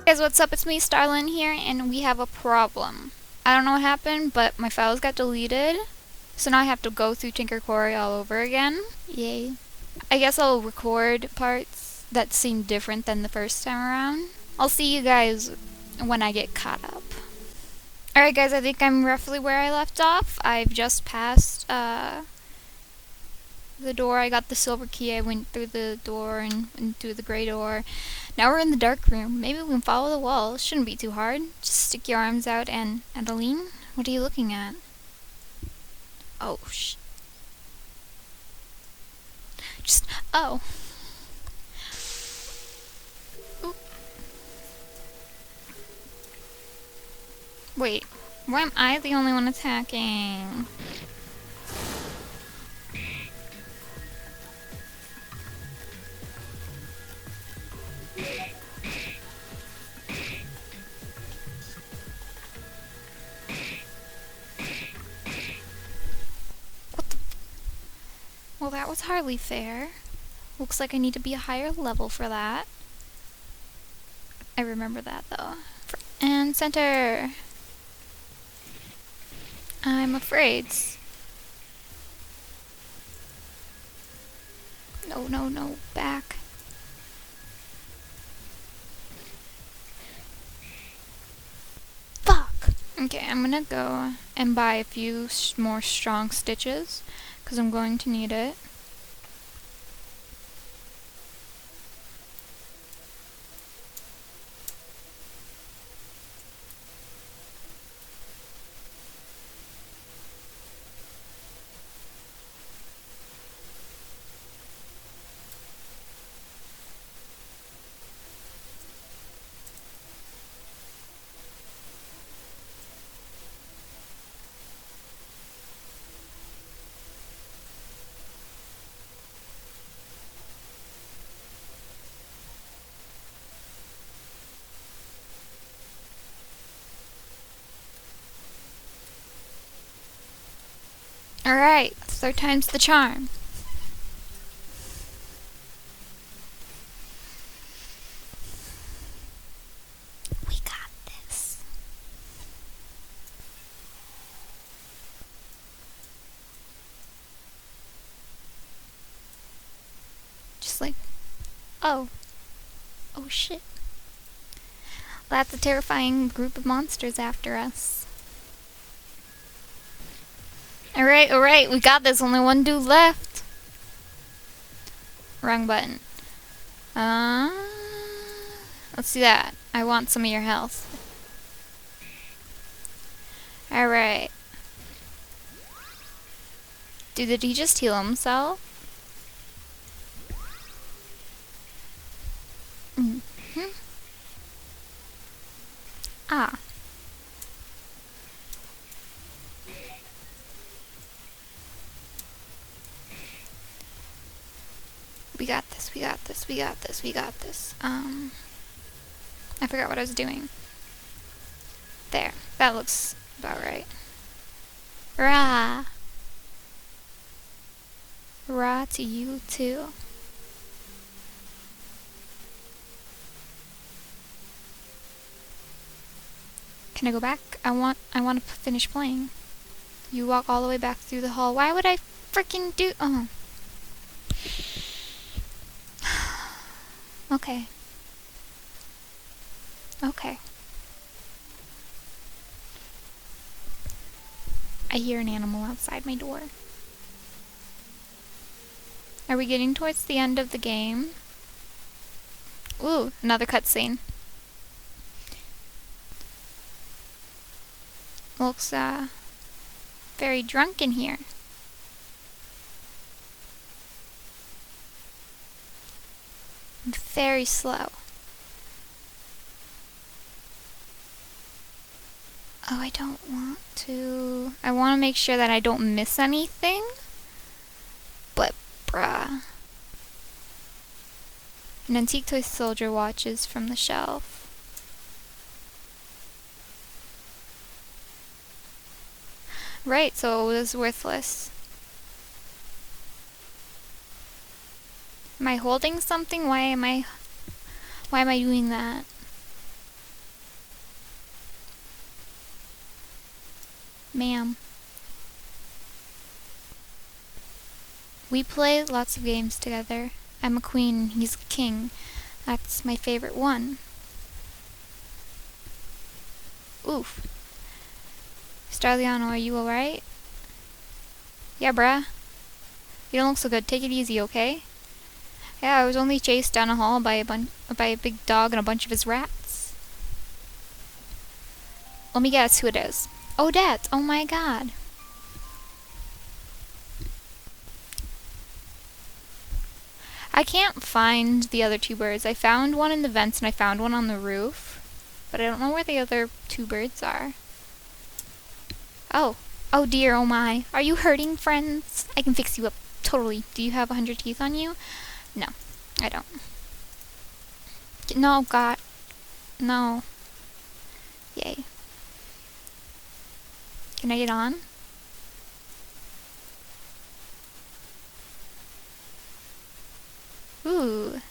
Guys, what's up? It's me, Starlin here, and we have a problem. I don't know what happened, but my files got deleted, so now I have to go through Tinker Quarry all over again. Yay. I guess I'll record parts that seem different than the first time around. I'll see you guys when I get caught up. Alright guys, I think I'm roughly where I left off. I've just passed the door. I got the silver key. I went through the door and through the gray door. Now we're in the dark room. Maybe we can follow the wall. It shouldn't be too hard. Just stick your arms out and Adeline, what are you looking at? Oh, oh. Oop. Wait, why am I the only one attacking? Well, that was hardly fair. Looks like I need to be a higher level for that. I remember that, though. And center! I'm afraid. No, back. Fuck! Okay, I'm gonna go and buy a few more strong stitches, because I'm going to need it. Alright, third time's the charm. We got this. Just like, oh shit. That's a terrifying group of monsters after us. Alright, we got this. Only one dude left. Wrong button. Let's do that. I want some of your health. Alright. Dude, did he just heal himself? Ah. We got this. I forgot what I was doing. There. That looks about right. Rah! Rah to you too. Can I go back? I want to finish playing. You walk all the way back through the hall. Why would I freaking do? Oh. Okay. I hear an animal outside my door. Are we getting towards the end of the game? Ooh, another cutscene. Looks, very drunk in here. And very slow. Oh, I don't want to. I want to make sure that I don't miss anything. But, bruh. An antique toy soldier watches from the shelf. Right, so it was worthless. Am I holding something? Why am I doing that? Ma'am. We play lots of games together. I'm a queen and he's a king. That's my favorite one. Oof. Starliano, are you alright? Yeah, bruh. You don't look so good. Take it easy, okay? Yeah, I was only chased down a hall by a big dog and a bunch of his rats. Let me guess who it is. Odette! Oh my god. I can't find the other two birds. I found one in the vents and I found one on the roof. But I don't know where the other two birds are. Oh. Oh dear, oh my. Are you hurting, friends? I can fix you up. Totally. Do you have 100 teeth on you? No, I don't. No, God. No. Yay. Can I get on? Ooh.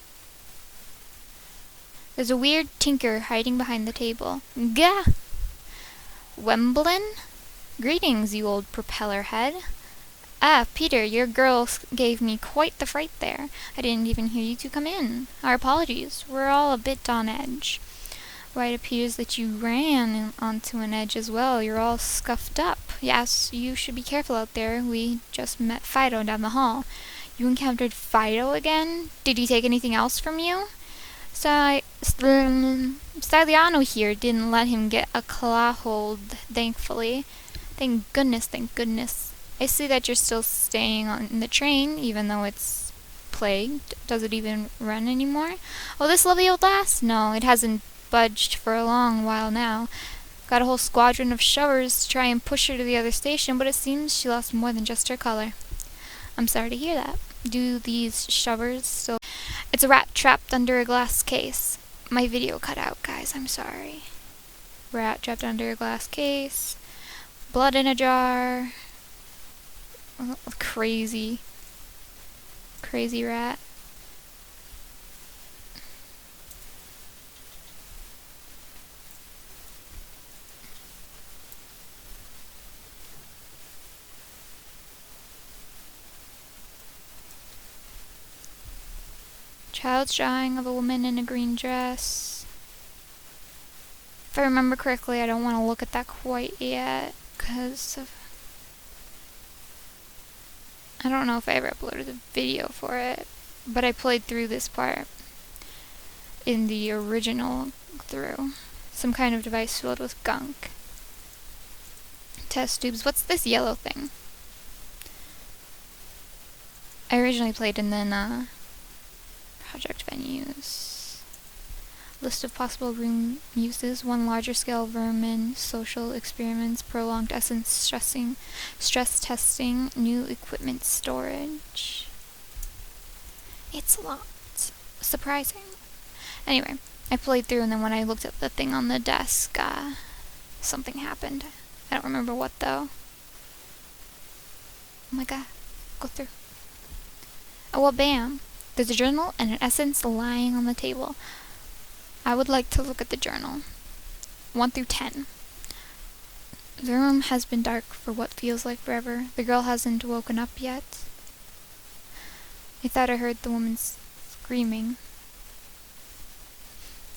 There's a weird tinker hiding behind the table. Gah! Wemblin? Greetings, you old propeller head. Ah, Peter, your girl gave me quite the fright there. I didn't even hear you two come in. Our apologies. We're all a bit on edge. Why, it appears that you ran onto an edge as well. You're all scuffed up. Yes, you should be careful out there. We just met Fido down the hall. You encountered Fido again? Did he take anything else from you? Styliano here didn't let him get a claw hold, thankfully. Thank goodness, thank goodness. I see that you're still staying on the train, even though it's plagued. Does it even run anymore? Oh, this lovely old lass? No, it hasn't budged for a long while now. Got a whole squadron of shovers to try and push her to the other station, but it seems she lost more than just her color. I'm sorry to hear that. Do these shovers still... It's a rat trapped under a glass case. My video cut out, guys. I'm sorry. Rat trapped under a glass case. Blood in a jar. Oh, crazy. Crazy rat. Child's drawing of a woman in a green dress. If I remember correctly, I don't want to look at that quite yet, because I don't know if I ever uploaded a video for it, but I played through this part in the original through. Some kind of device filled with gunk. Test tubes. What's this yellow thing? I originally played in then project venues. List of possible room uses. 1 larger scale vermin, social experiments, prolonged essence stress testing, new equipment storage. It's a lot. Surprising. Anyway, I played through and then when I looked at the thing on the desk, something happened. I don't remember what though. Oh my god. Go through. Oh well, bam. There's a journal and an essence lying on the table. I would like to look at the journal. 1 through 10. The room has been dark for what feels like forever. The girl hasn't woken up yet. I thought I heard the woman screaming.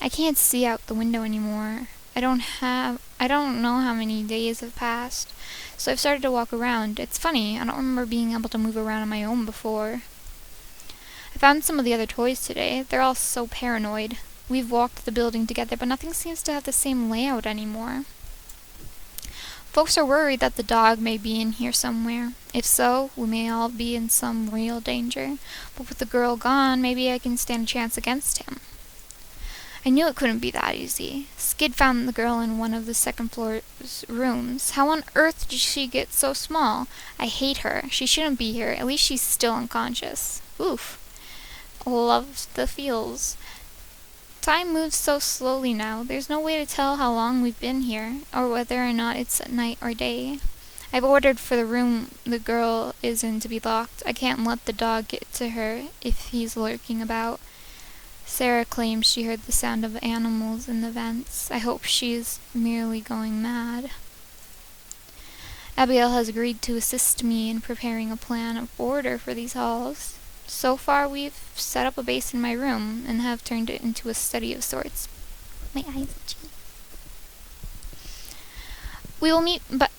I can't see out the window anymore. I don't know how many days have passed, so I've started to walk around. It's funny, I don't remember being able to move around on my own before. I found some of the other toys today. They're all so paranoid. We've walked the building together, but nothing seems to have the same layout anymore. Folks are worried that the dog may be in here somewhere. If so, we may all be in some real danger. But with the girl gone, maybe I can stand a chance against him. I knew it couldn't be that easy. Skid found the girl in one of the second floor's rooms. How on earth did she get so small? I hate her. She shouldn't be here. At least she's still unconscious. Oof. Loves the feels. Time moves so slowly now. There's no way to tell how long we've been here, or whether or not it's night or day. I've ordered for the room the girl is in to be locked. I can't let the dog get to her if he's lurking about. Sarah claims she heard the sound of animals in the vents. I hope she's merely going mad. Abigail has agreed to assist me in preparing a plan of order for these halls. So far, we've set up a base in my room and have turned it into a study of sorts. My eyes itchy.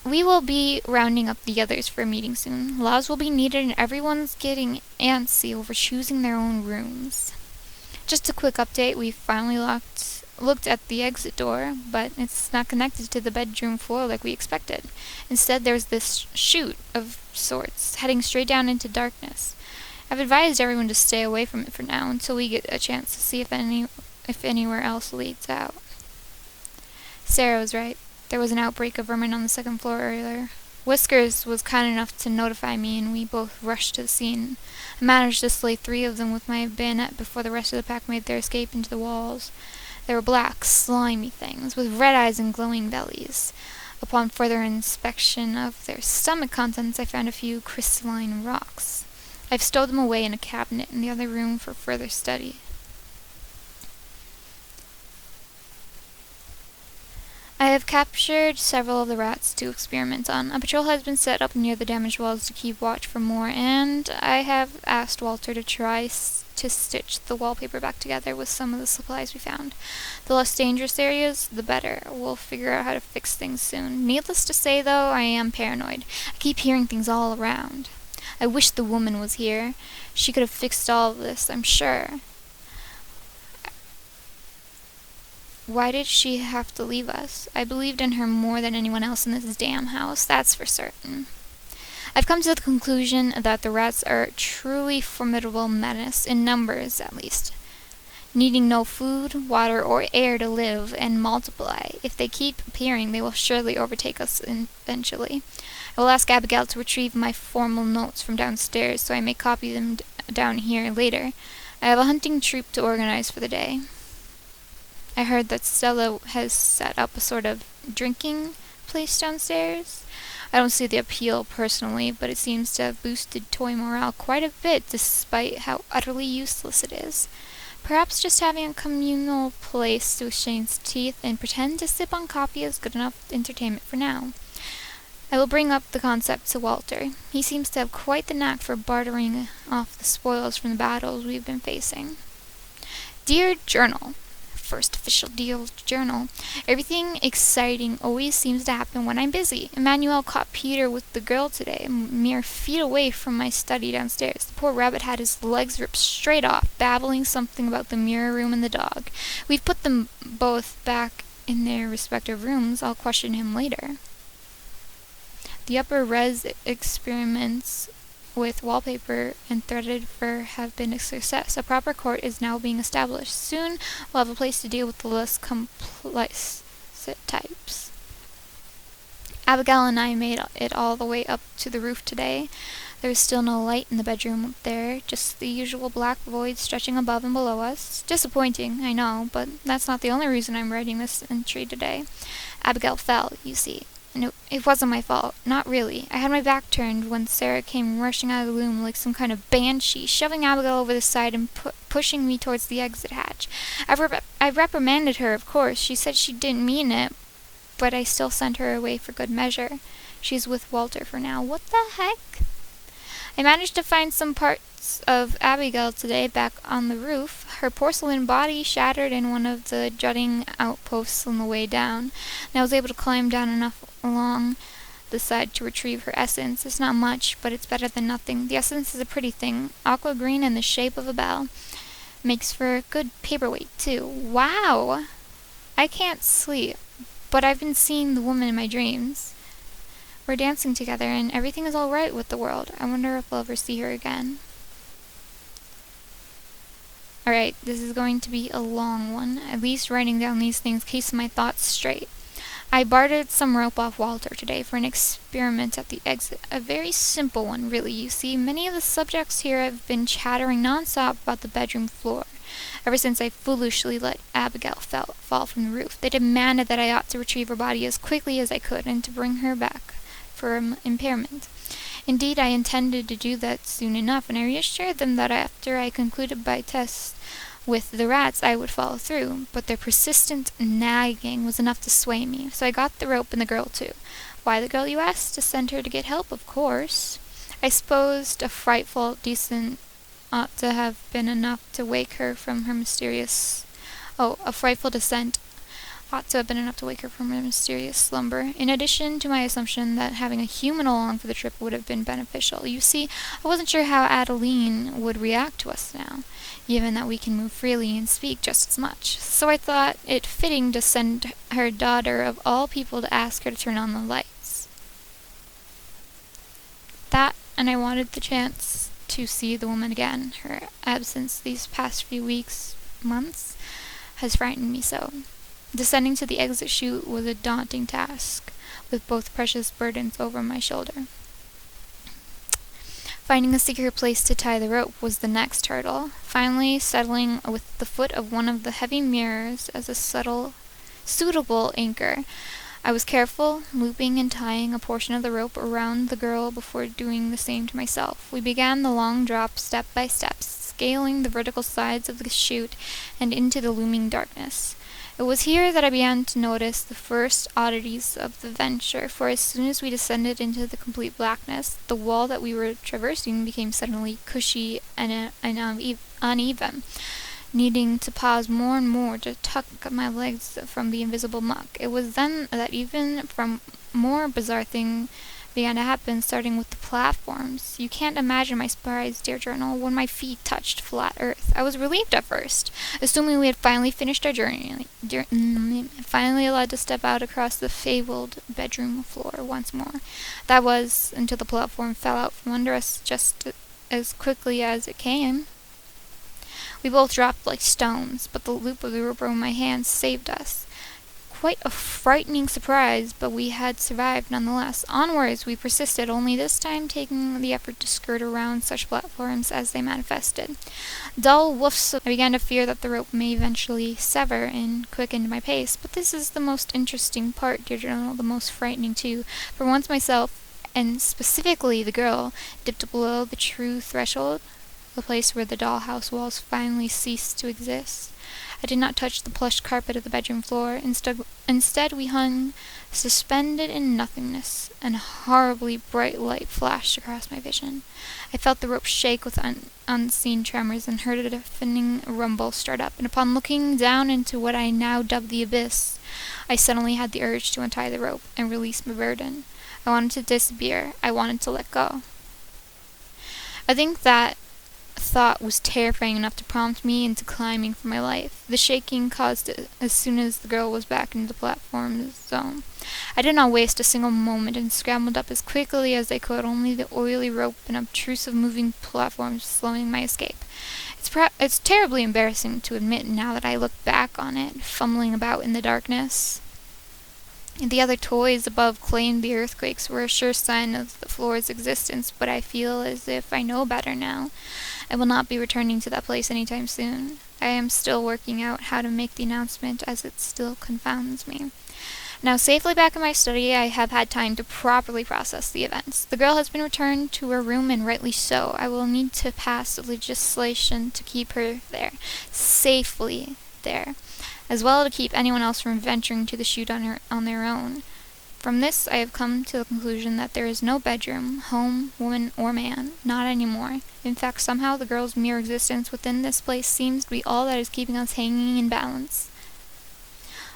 We will be rounding up the others for a meeting soon. Laws will be needed and everyone's getting antsy over choosing their own rooms. Just a quick update, we finally looked at the exit door, but it's not connected to the bedroom floor like we expected. Instead, there's this chute of sorts, heading straight down into darkness. I've advised everyone to stay away from it for now, until we get a chance to see if anywhere else leads out. Sarah was right. There was an outbreak of vermin on the second floor earlier. Whiskers was kind enough to notify me, and we both rushed to the scene. I managed to slay 3 of them with my bayonet before the rest of the pack made their escape into the walls. They were black, slimy things, with red eyes and glowing bellies. Upon further inspection of their stomach contents, I found a few crystalline rocks. I've stowed them away in a cabinet in the other room for further study. I have captured several of the rats to experiment on. A patrol has been set up near the damaged walls to keep watch for more, and I have asked Walter to try to stitch the wallpaper back together with some of the supplies we found. The less dangerous areas, the better. We'll figure out how to fix things soon. Needless to say, though, I am paranoid. I keep hearing things all around. I wish the woman was here. She could have fixed all of this, I'm sure. Why did she have to leave us? I believed in her more than anyone else in this damn house, that's for certain. I've come to the conclusion that the rats are a truly formidable menace, in numbers at least. Needing no food, water, or air to live and multiply, if they keep appearing, they will surely overtake us eventually. I will ask Abigail to retrieve my formal notes from downstairs so I may copy them down here later. I have a hunting troop to organize for the day. I heard that Stella has set up a sort of drinking place downstairs. I don't see the appeal personally, but it seems to have boosted toy morale quite a bit despite how utterly useless it is. Perhaps just having a communal place to exchange teeth and pretend to sip on coffee is good enough entertainment for now. I will bring up the concept to Walter. He seems to have quite the knack for bartering off the spoils from the battles we've been facing. Dear Journal, first official deal journal. Everything exciting always seems to happen when I'm busy. Emmanuel caught Peter with the girl today, mere feet away from my study downstairs. The poor rabbit had his legs ripped straight off, babbling something about the mirror room and the dog. We've put them both back in their respective rooms. I'll question him later. The upper res experiments with wallpaper and threaded fur have been a success. A proper court is now being established. Soon we'll have a place to deal with the less complicit types. Abigail and I made it all the way up to the roof today. There is still no light in the bedroom up there, just the usual black void stretching above and below us. Disappointing, I know, but that's not the only reason I'm writing this entry today. Abigail fell, you see. And it wasn't my fault. Not really. I had my back turned when Sarah came rushing out of the room like some kind of banshee, shoving Abigail over the side and pushing me towards the exit hatch. I reprimanded her, of course. She said she didn't mean it, but I still sent her away for good measure. She's with Walter for now. What the heck? I managed to find some parts of Abigail today back on the roof, her porcelain body shattered in one of the jutting outposts on the way down, and I was able to climb down enough along the side to retrieve her essence. It's not much, but it's better than nothing. The essence is a pretty thing, aqua green in the shape of a bell. Makes for a good paperweight, too. Wow! I can't sleep, but I've been seeing the woman in my dreams. We're dancing together, and everything is all right with the world. I wonder if I'll ever see her again. Alright, this is going to be a long one. At least writing down these things keeps my thoughts straight. I bartered some rope off Walter today for an experiment at the exit. A very simple one, really. You see, many of the subjects here have been chattering non-stop about the bedroom floor. Ever since I foolishly let Abigail fall from the roof, they demanded that I ought to retrieve her body as quickly as I could and to bring her back for impairment. Indeed, I intended to do that soon enough, and I reassured them that after I concluded my tests with the rats, I would follow through, but their persistent nagging was enough to sway me, so I got the rope and the girl too. Why the girl, you ask? To send her to get help, of course. I supposed a frightful descent ought to have been enough to wake her from her mysterious... Oh, a frightful descent ought to have been enough to wake her from her mysterious slumber, in addition to my assumption that having a human along for the trip would have been beneficial. You see, I wasn't sure how Adeline would react to us now, given that we can move freely and speak just as much. So I thought it fitting to send her daughter of all people to ask her to turn on the lights. That, and I wanted the chance to see the woman again. Her absence these past few weeks, months, has frightened me so. Descending to the exit chute was a daunting task, with both precious burdens over my shoulder. Finding a secure place to tie the rope was the next hurdle, finally settling with the foot of one of the heavy mirrors as a suitable anchor. I was careful, looping and tying a portion of the rope around the girl before doing the same to myself. We began the long drop step by step, scaling the vertical sides of the chute and into the looming darkness. It was here that I began to notice the first oddities of the venture, for as soon as we descended into the complete blackness, the wall that we were traversing became suddenly cushy and uneven, needing to pause more and more to tuck my legs from the invisible muck. It was then that even from more bizarre thing began to happen, starting with the platforms. You can't imagine my surprise, dear journal, when my feet touched flat earth. I was relieved at first, assuming we had finally finished our journey, finally allowed to step out across the fabled bedroom floor once more. That was, until the platform fell out from under us just as quickly as it came. We both dropped like stones, but the loop of the rope around my hands saved us. Quite a frightening surprise, but we had survived nonetheless. Onwards we persisted, only this time taking the effort to skirt around such platforms as they manifested. Dull woofs, I began to fear that the rope may eventually sever, and quickened my pace. But this is the most interesting part, dear journal, the most frightening too. For once myself, and specifically the girl, dipped below the true threshold, the place where the dollhouse walls finally ceased to exist. I did not touch the plush carpet of the bedroom floor. Instead, we hung suspended in nothingness, and a horribly bright light flashed across my vision. I felt the rope shake with unseen tremors, and heard a deafening rumble start up, and upon looking down into what I now dubbed the abyss, I suddenly had the urge to untie the rope and release my burden. I wanted to disappear. I wanted to let go. I think that thought was terrifying enough to prompt me into climbing for my life. The shaking caused it as soon as the girl was back in the platform zone. I did not waste a single moment and scrambled up as quickly as I could, only the oily rope and obtrusive moving platforms slowing my escape. It's terribly embarrassing to admit now that I look back on it, fumbling about in the darkness. The other toys above claimed the earthquakes were a sure sign of the floor's existence, but I feel as if I know better now. I will not be returning to that place anytime soon. I am still working out how to make the announcement, as it still confounds me. Now, safely back in my study, I have had time to properly process the events. The girl has been returned to her room, and rightly so. I will need to pass legislation to keep her there, safely there, as well to keep anyone else from venturing to the chute on their own. From this, I have come to the conclusion that there is no bedroom, home, woman, or man. Not anymore. In fact, somehow the girl's mere existence within this place seems to be all that is keeping us hanging in balance.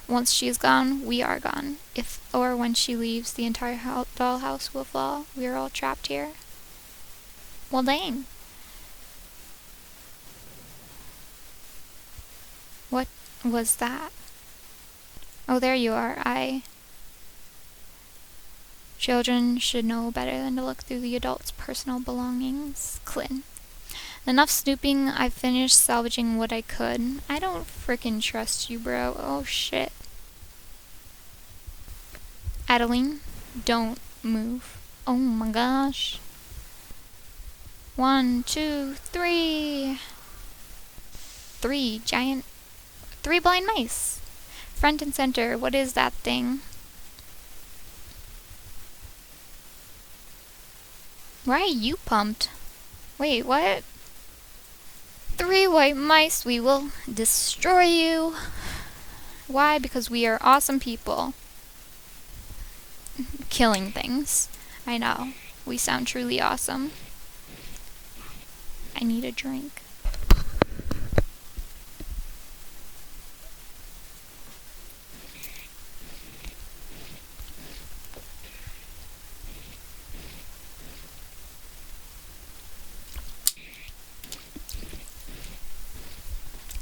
Once she is gone, we are gone. If or when she leaves, the entire dollhouse will fall. We are all trapped here. Well, dang. What was that? Oh, there you are. Children should know better than to look through the adult's personal belongings. Clint. Enough snooping. I finished salvaging what I could. I don't frickin' trust you, bro. Oh, shit. Adeline, don't move. Oh my gosh. 1, 2, 3. 3 blind mice. Front and center. What is that thing? Why are you pumped? Wait, what? 3 white mice, we will destroy you. Why? Because we are awesome people. killing things. I know. We sound truly awesome. I need a drink.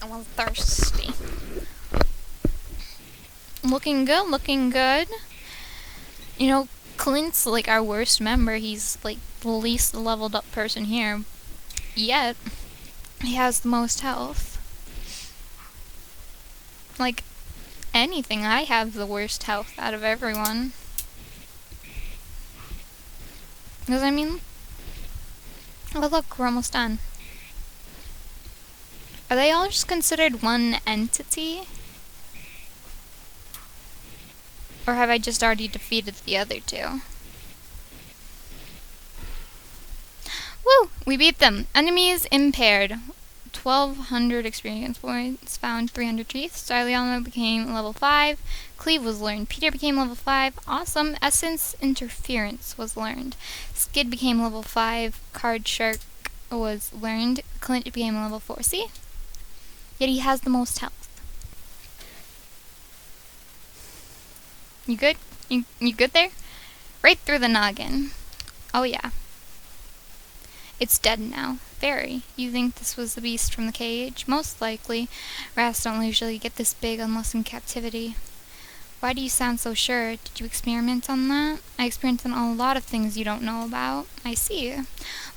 I was thirsty. Looking good, looking good. You know, Clint's like our worst member. He's like the least leveled up person here. Yet, he has the most health. Like, anything, I have the worst health out of everyone. Because, I mean... Oh look, we're almost done. Are they all just considered one entity? Or have I just already defeated the other two? Woo! We beat them! Enemies impaired. 1,200 experience points found, 300 teeth. Styliano became level 5. Cleave was learned. Peter became level 5. Awesome. Essence interference was learned. Skid became level 5. Card shark was learned. Clint became level 4. See? Yet he has the most health. You good? You good there? Right through the noggin. Oh yeah. It's dead now. Very. You think this was the beast from the cage? Most likely. Rats don't usually get this big unless in captivity. Why do you sound so sure? Did you experiment on that? I experimented on a lot of things you don't know about. I see.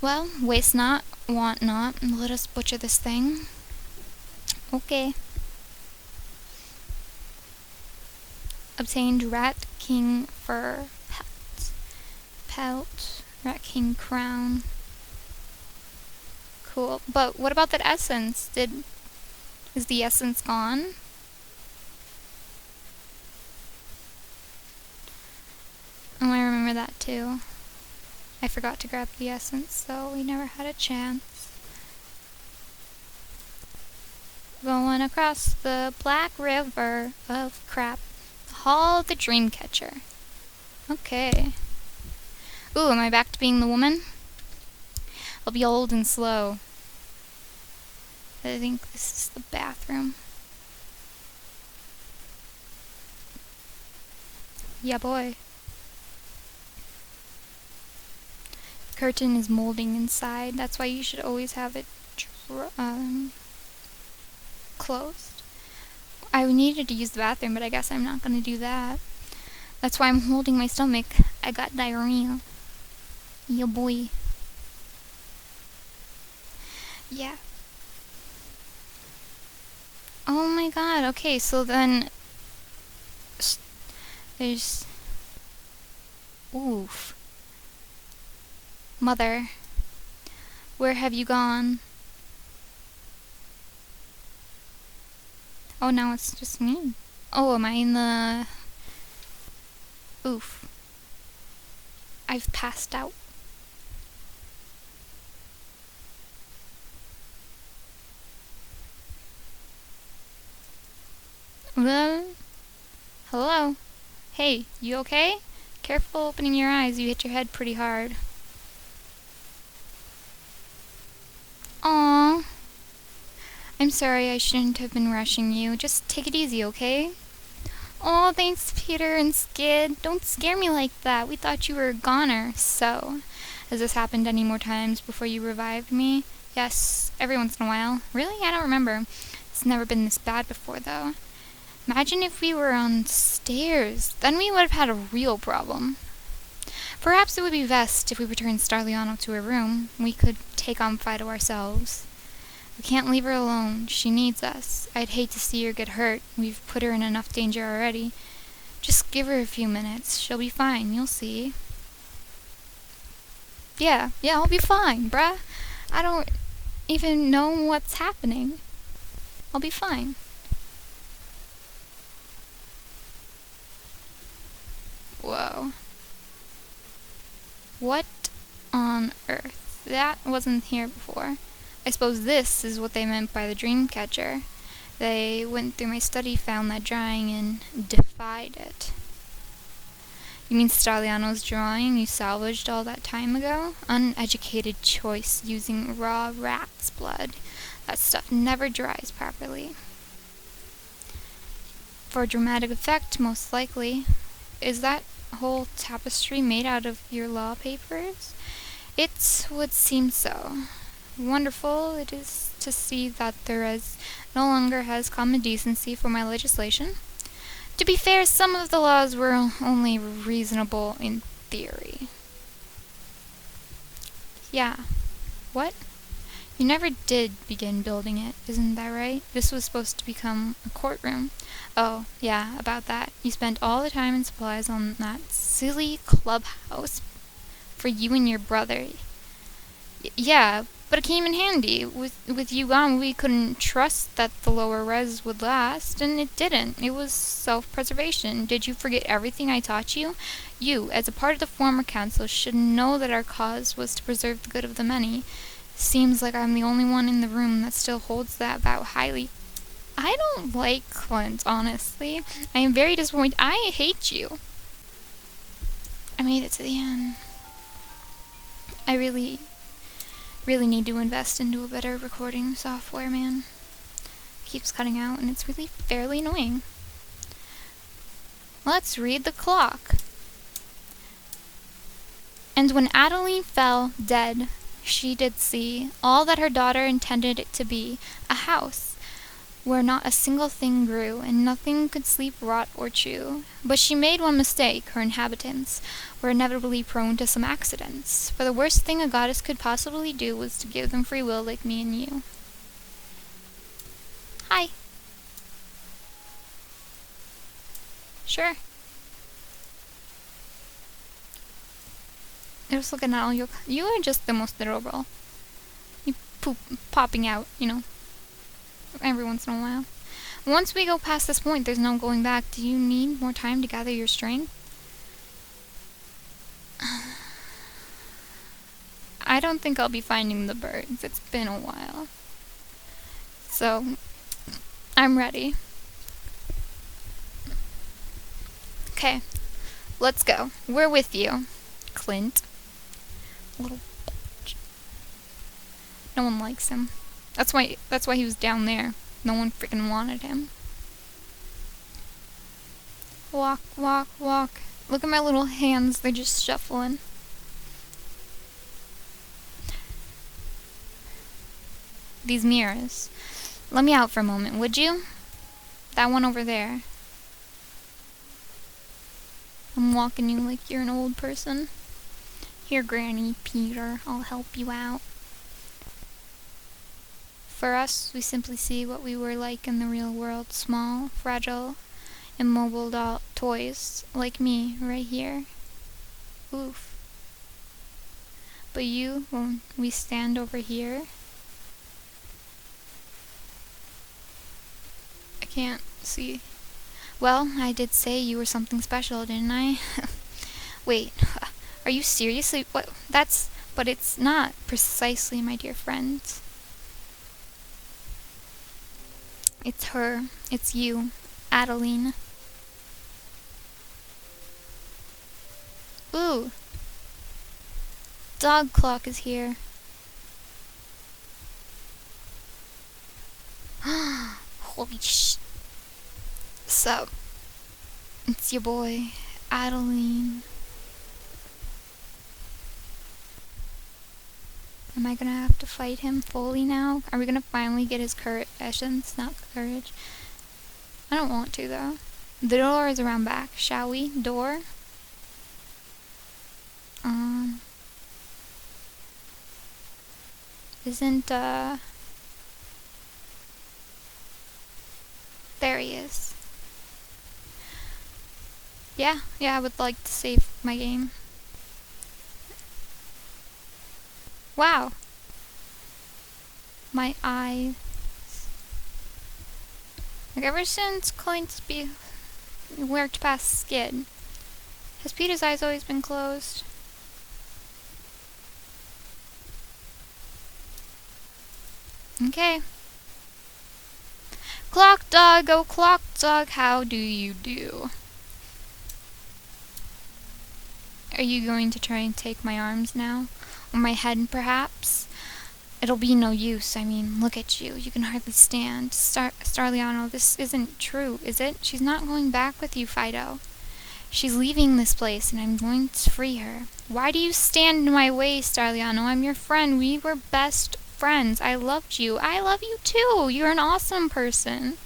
Well, waste not, want not. Let us butcher this thing. Okay. Obtained Rat King fur pelt. Rat King crown. Cool. But what about that essence? Is the essence gone? Oh, I remember that too. I forgot to grab the essence, so we never had a chance. Going across the black river of crap. Hall of the Dreamcatcher. Okay. Ooh, am I back to being the woman? I'll be old and slow. I think this is the bathroom. Yeah, boy. Curtain is molding inside. That's why you should always have it closed. I needed to use the bathroom, but I guess I'm not gonna do that. That's why I'm holding my stomach. I got diarrhea. Yeah, boy. Yeah. Oh my god, okay, so then... There's... Oof. Mother. Where have you gone? Oh, now it's just me. Oh, am I in the... Oof. I've passed out. Well, hello. Hey, you okay? Careful opening your eyes, you hit your head pretty hard. Aww. I'm sorry, I shouldn't have been rushing you. Just take it easy, okay? Aw, thanks, Peter and Skid. Don't scare me like that. We thought you were a goner. So, has this happened any more times before you revived me? Yes, every once in a while. Really? I don't remember. It's never been this bad before, though. Imagine if we were on stairs. Then we would have had a real problem. Perhaps it would be best if we returned Starliano to her room. We could take on Fido ourselves. We can't leave her alone. She needs us. I'd hate to see her get hurt. We've put her in enough danger already. Just give her a few minutes. She'll be fine. You'll see. Yeah, I'll be fine, bruh. I don't even know what's happening. I'll be fine. Whoa. What on earth? That wasn't here before. I suppose this is what they meant by the Dreamcatcher. They went through my study, found that drawing, and defied it. You mean Staliano's drawing you salvaged all that time ago? Uneducated choice using raw rat's blood. That stuff never dries properly. For dramatic effect, most likely. Is that whole tapestry made out of your law papers? It would seem so. Wonderful it is to see that there is no longer has common decency for my legislation. To be fair, some of the laws were only reasonable in theory. Yeah. What? You never did begin building it, isn't that right? This was supposed to become a courtroom. Oh, yeah, about that. You spent all the time and supplies on that silly clubhouse for you and your brother. Yeah, but it came in handy. With you gone, we couldn't trust that the lower res would last, and it didn't. It was self-preservation. Did you forget everything I taught you? You, as a part of the former council, should know that our cause was to preserve the good of the many. Seems like I'm the only one in the room that still holds that vow highly. I don't like Clint, honestly. I am very disappointed. I hate you. I made it to the end. I really need to invest into a better recording software, man. It keeps cutting out, and it's really fairly annoying. Let's read the clock. And when Adeline fell dead, she did see all that her daughter intended it to be, a house where not a single thing grew, and nothing could sleep, rot, or chew. But she made one mistake. Her inhabitants were inevitably prone to some accidents, for the worst thing a goddess could possibly do was to give them free will like me and you. Hi. Sure. I was looking at all you are just the most adorable. You popping out, every once in a while. Once we go past this point, there's no going back. Do you need more time to gather your strength? I don't think I'll be finding the birds. It's been a while. So, I'm ready. Okay, let's go. We're with you, Clint. Little bitch. No one likes him. That's why he was down there. No one freaking wanted him. Walk, walk, walk. Look at my little hands. They're just shuffling. These mirrors. Let me out for a moment, would you? That one over there. I'm walking you like you're an old person. Here, Granny, Peter, I'll help you out. For us, we simply see what we were like in the real world. Small, fragile, immobile toys, like me, right here. Oof. But you, when we stand over here, I can't see. Well, I did say you were something special, didn't I? Wait, are you seriously? What? But it's not precisely, my dear friend. It's her. It's you, Adeline. Ooh. Dog clock is here. Holy sh! Sup? It's your boy, Adeline. Am I gonna have to fight him fully now? Are we gonna finally get his essence, not courage? I don't want to, though. The door is around back. Shall we? Door? Isn't, there he is. Yeah, I would like to save my game. Wow. My eyes. Like, ever since Clint's worked past Skid, has Peter's eyes always been closed? Okay. Clock dog, oh clock dog, how do you do? Are you going to try and take my arms now? Or my head, perhaps? It'll be no use. I mean, look at you. You can hardly stand. Starliano, this isn't true, is it? She's not going back with you, Fido. She's leaving this place, and I'm going to free her. Why do you stand in my way, Starliano? I'm your friend. We were best friends. I loved you. I love you, too. You're an awesome person.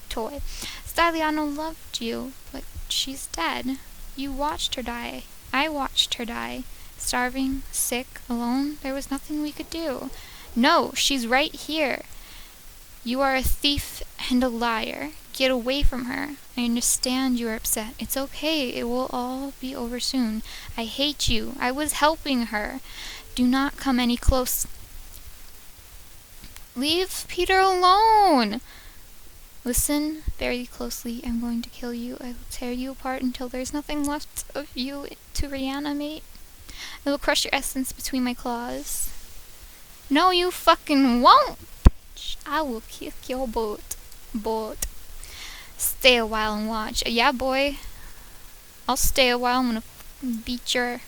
Toy. Starliano loved you, but she's dead. You watched her die. I watched her die. Starving, sick, alone. There was nothing we could do. No, she's right here. You are a thief and a liar. Get away from her. I understand you are upset. It's okay. It will all be over soon. I hate you. I was helping her. Do not come any close. Leave Peter alone. Listen very closely. I'm going to kill you. I will tear you apart until there's nothing left of you to reanimate. I will crush your essence between my claws. No, you fucking won't, bitch. I will kick your butt. Stay a while and watch. Yeah, boy. I'll stay a while. I'm gonna beat your...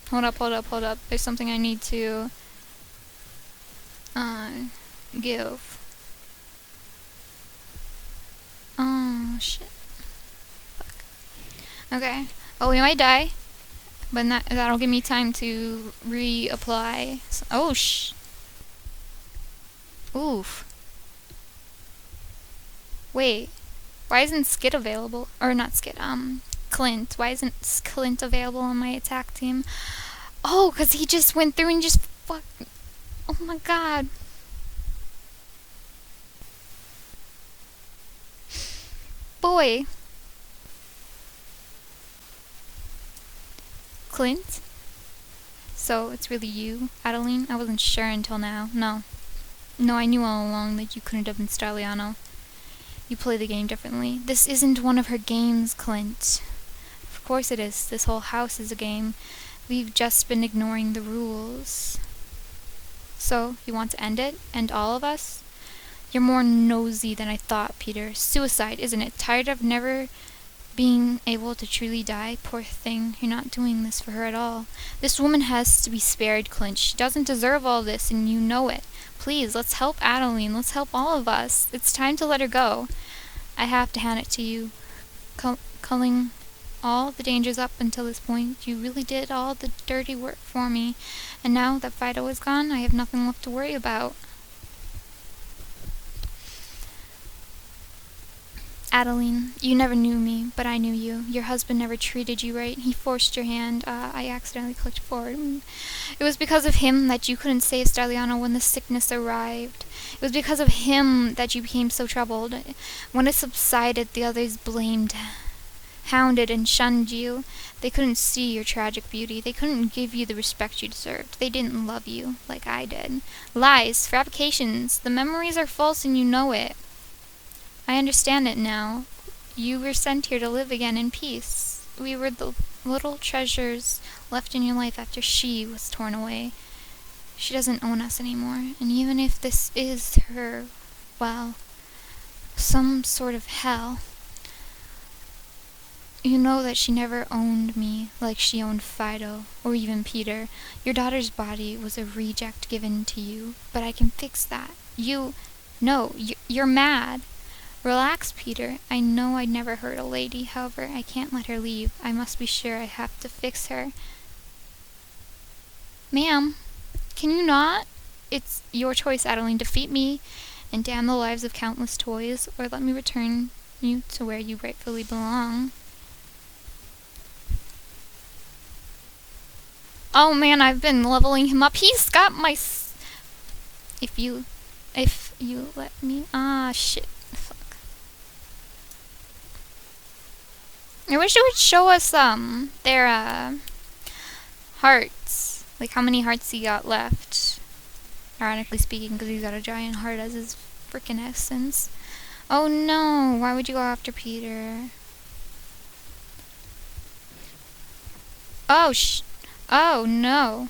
Hold up. There's something I need to... give. Oh, shit. Fuck. Okay. Oh, we might die. But that'll give me time to reapply. Oh, oof. Wait. Why isn't Skid available? Or not Skid, Clint. Why isn't Clint available on my attack team? Oh, because he just went through and just oh my god. Boy. Clint? So, it's really you, Adeline? I wasn't sure until now. No, I knew all along that you couldn't have been Starliano. You play the game differently. This isn't one of her games, Clint. Of course it is. This whole house is a game. We've just been ignoring the rules. So, you want to end it? End all of us? You're more nosy than I thought, Peter. Suicide, isn't it? Tired of never being able to truly die? Poor thing. You're not doing this for her at all. This woman has to be spared, Clint. She doesn't deserve all this, and you know it. Please, let's help Adeline. Let's help all of us. It's time to let her go. I have to hand it to you. Culling all the dangers up until this point, you really did all the dirty work for me. And now that Fido is gone, I have nothing left to worry about. Adeline, you never knew me, but I knew you. Your husband never treated you right. He forced your hand. I accidentally clicked forward. It was because of him that you couldn't save Starliano when the sickness arrived. It was because of him that you became so troubled. When it subsided, the others blamed, hounded, and shunned you. They couldn't see your tragic beauty. They couldn't give you the respect you deserved. They didn't love you like I did. Lies, fabrications. The memories are false and you know it. I understand it now. You were sent here to live again in peace. We were the little treasures left in your life after she was torn away. She doesn't own us anymore, and even if this is her, well, some sort of hell, you know that she never owned me like she owned Fido, or even Peter. Your daughter's body was a reject given to you, but I can fix that. You're mad. Relax, Peter. I know I'd never hurt a lady. However, I can't let her leave. I must be sure. I have to fix her. Ma'am, can you not? It's your choice, Adeline. Defeat me and damn the lives of countless toys, or let me return you to where you rightfully belong. Oh man, I've been leveling him up. He's got my... If you let me... Ah, shit. I wish it would show us their hearts, like how many hearts he got left. Ironically speaking, because he's got a giant heart as his frickin' essence. Oh no! Why would you go after Peter? Oh no!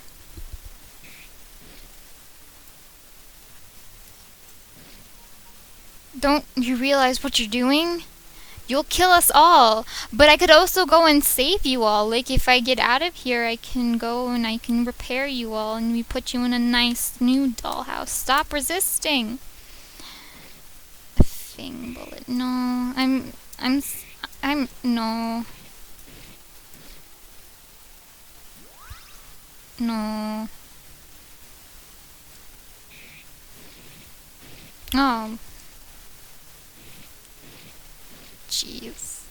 Don't you realize what you're doing? You'll kill us all. But I could also go and save you all. Like, if I get out of here, I can go and I can repair you all and we put you in a nice new dollhouse. Stop resisting. Thing bullet. No, no. No. Oh. Jeez.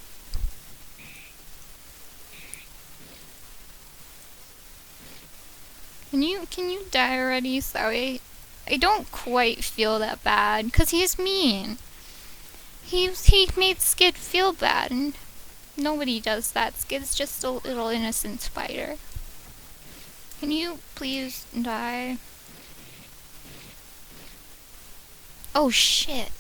Can you die already? Sorry. I don't quite feel that bad, 'cause he's mean. He made Skid feel bad, and nobody does that. Skid's just a little innocent spider. Can you please die? Oh shit.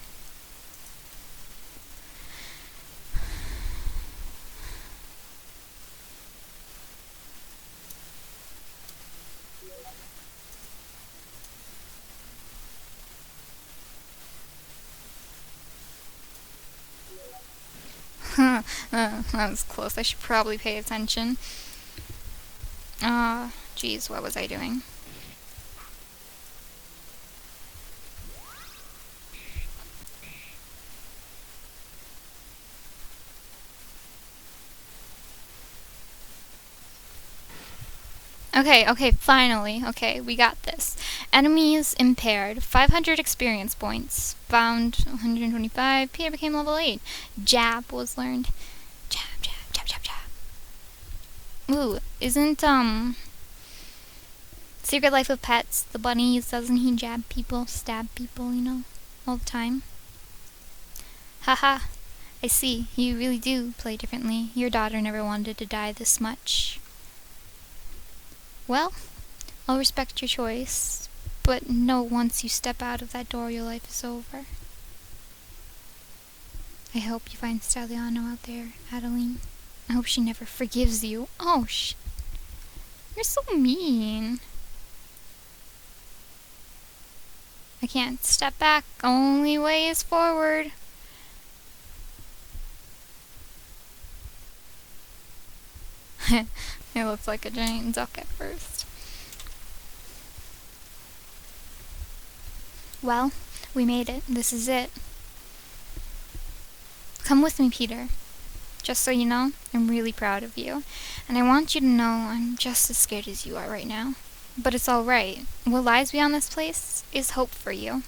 That was close. I should probably pay attention. Geez, what was I doing? Okay, finally. Okay, we got this. Enemies impaired. 500 experience points. Found 125. Peter became level 8. Jab was learned. Jab, jab, jab, jab, jab. Ooh, isn't, Secret Life of Pets, the bunnies, doesn't he jab people, stab people, you know, all the time? Haha, I see. You really do play differently. Your daughter never wanted to die this much. Well, I'll respect your choice, but know once you step out of that door, your life is over. I hope you find Staliano out there, Adeline. I hope she never forgives you. Oh, you're so mean. I can't step back. Only way is forward. It looks like a giant duck at first. Well, we made it. This is it. Come with me, Peter. Just so you know, I'm really proud of you. And I want you to know I'm just as scared as you are right now. But it's all right. What lies beyond this place is hope for you.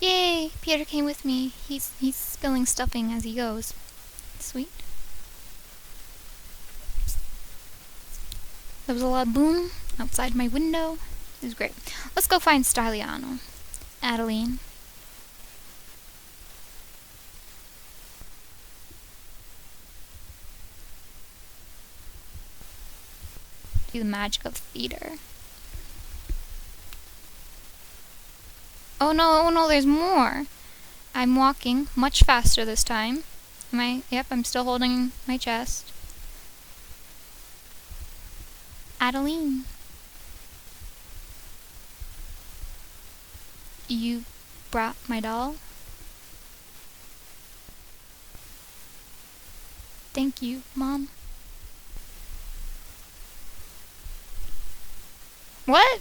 Yay! Peter came with me. He's spilling stuffing as he goes. Sweet. There was a loud boom outside my window. It was great. Let's go find Staliano. Adeline. Do the magic of theater. Oh no, there's more. I'm walking much faster this time. Yep, I'm still holding my chest. Adeline. You brought my doll? Thank you, Mom. What?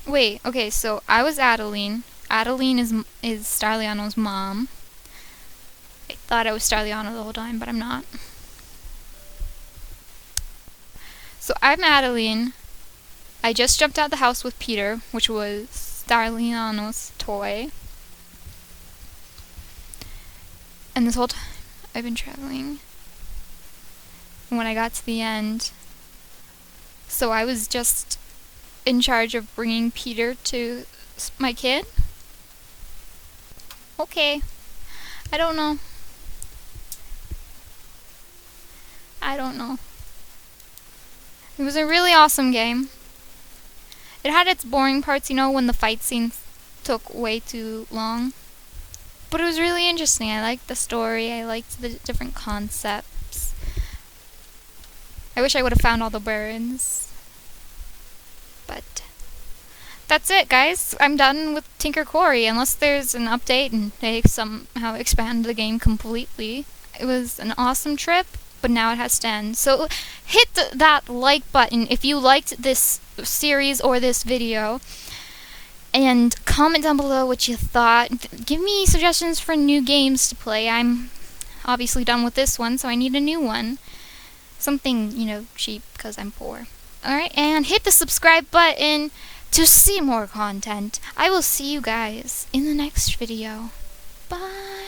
Wait, okay, so I was Adeline. Adeline is Starliano's mom. I thought I was Starliano the whole time, but I'm not. So I'm Adeline. I just jumped out the house with Peter, which was Starliano's toy. And this whole time I've been traveling. And when I got to the end, so I was just in charge of bringing Peter to my kid? Okay. I don't know. It was a really awesome game. It had its boring parts, you know, when the fight scenes took way too long. But it was really interesting. I liked the story. I liked the different concepts. I wish I would have found all the birds. But that's it, guys. I'm done with Tinker Quarry, unless there's an update and they somehow expand the game completely. It was an awesome trip, but now it has to end. So hit that like button if you liked this series or this video, and comment down below what you thought. Give me suggestions for new games to play. I'm obviously done with this one, so I need a new one. Something, cheap, because I'm poor. Alright, and hit the subscribe button to see more content. I will see you guys in the next video. Bye!